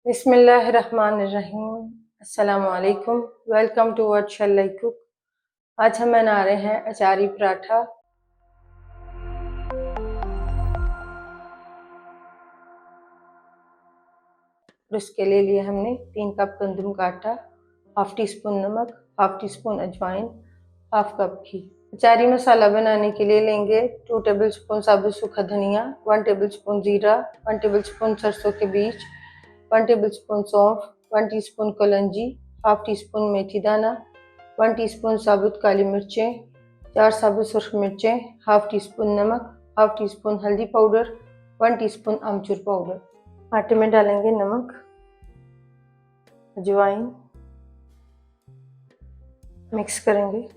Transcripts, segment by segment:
बिस्मिल्लाहिर्रहमानिर्रहीम। अस्सलाम वालेकुम। Welcome to what shall I cook. आज हम बना रहे हैं अचारी पराठा। उसके लिए लिए हमने 3 कप गंदम का आटा, हाफ टी स्पून नमक, हाफ टी स्पून अजवाइन, हाफ कप घी। अचारी मसाला बनाने के लिए लेंगे 2 टेबल स्पून साबुत सूखा धनिया, 1 टेबल स्पून जीरा, 1 टेबल स्पून सरसों के बीज, 1 टेबल स्पून सौंफ, 1 टीस्पून कलौंजी, हाफ टी स्पून मेथी दाना, 1 टीस्पून साबुत काली मिर्चें, 4 साबुत सुर्ख मिर्चें, हाफ टी स्पून नमक, हाफ टी स्पून हल्दी पाउडर, 1 टीस्पून अमचूर पाउडर। आटे में डालेंगे नमक, अजवाइन, मिक्स करेंगे।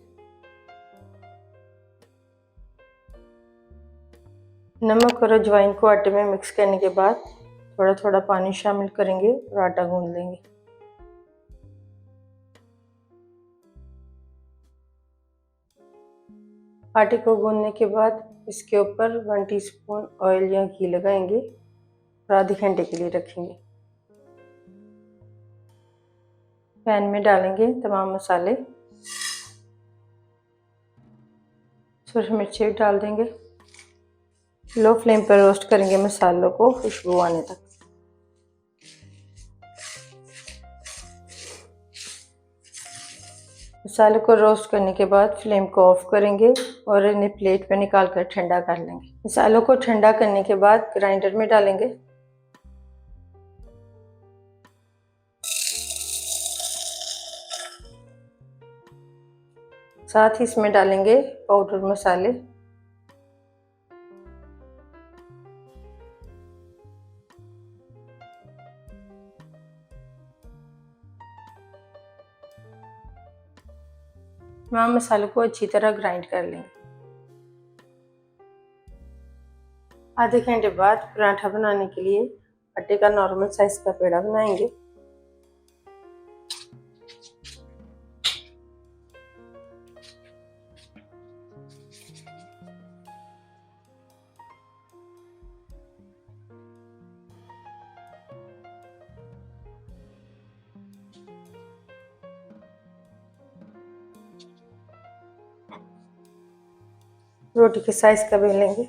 नमक और अजवाइन को आटे में मिक्स करने के बाद थोड़ा थोड़ा पानी शामिल करेंगे और आटा गूंद लेंगे। आटे को गूंदने के बाद इसके ऊपर 1 टीस्पून ऑयल या घी लगाएंगे और आधे घंटे के लिए रखेंगे। पैन में डालेंगे तमाम मसाले, सूरज मिर्ची डाल देंगे। लो फ्लेम पर रोस्ट करेंगे मसालों को खुशबू आने तक। मसाले को रोस्ट करने के बाद फ्लेम को ऑफ करेंगे और इन्हें प्लेट पर निकाल कर ठंडा कर लेंगे। मसालों को ठंडा करने के बाद ग्राइंडर में डालेंगे। साथ ही इसमें डालेंगे पाउडर मसाले, तमाम मसालों को अच्छी तरह ग्राइंड कर लेंगे। आधे घंटे बाद पराठा बनाने के लिए आटे का नॉर्मल साइज का पेड़ा बनाएंगे। रोटी के साइज का बेलेंगे।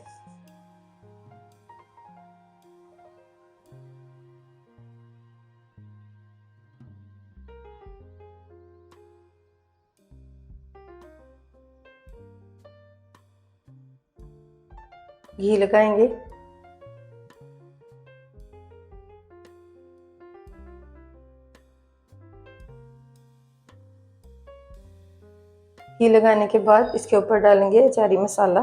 घी लगाएंगे। घी लगाने के बाद इसके ऊपर डालेंगे अचारी मसाला।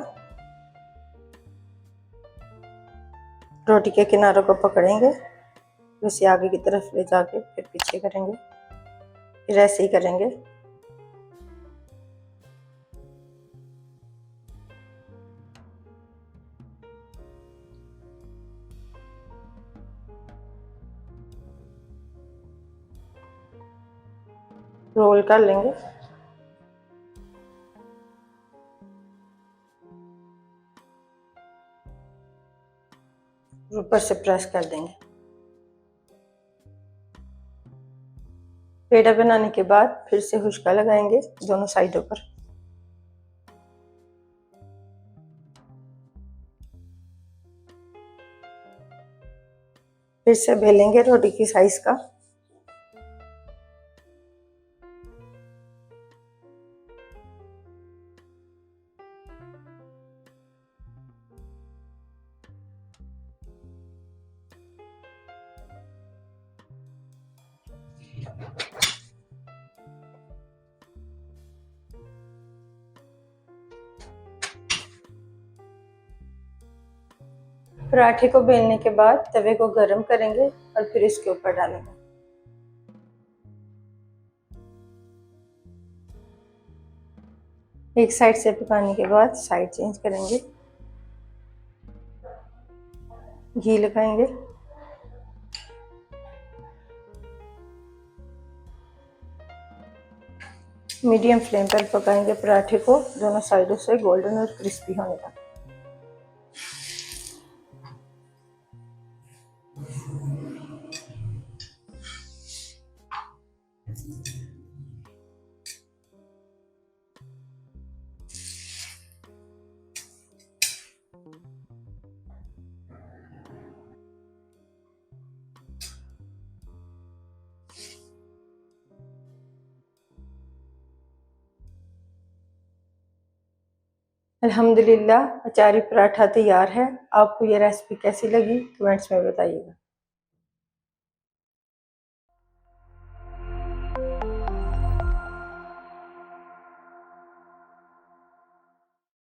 रोटी के किनारों को पकड़ेंगे, वैसे आगे की तरफ ले जाके फिर पीछे करेंगे, फिर ऐसे ही करेंगे। रोल कर लेंगे। ऊपर से प्रेस कर देंगे। पेड़ा बनाने के बाद फिर से हुक्का लगाएंगे दोनों साइडों पर। फिर से बेलेंगे रोटी की साइज का। पराठे को बेलने के बाद तवे को गरम करेंगे और फिर इसके ऊपर डालेंगे। एक साइड से पकाने के बाद साइड चेंज करेंगे। घी लगाएंगे। मीडियम फ्लेम पर पकाएंगे पराठे को दोनों साइडों से गोल्डन और क्रिस्पी होने तक। अल्हम्दुलिल्लाह अचारी पराठा तैयार है। आपको ये रेसिपी कैसी लगी कमेंट्स में बताइएगा।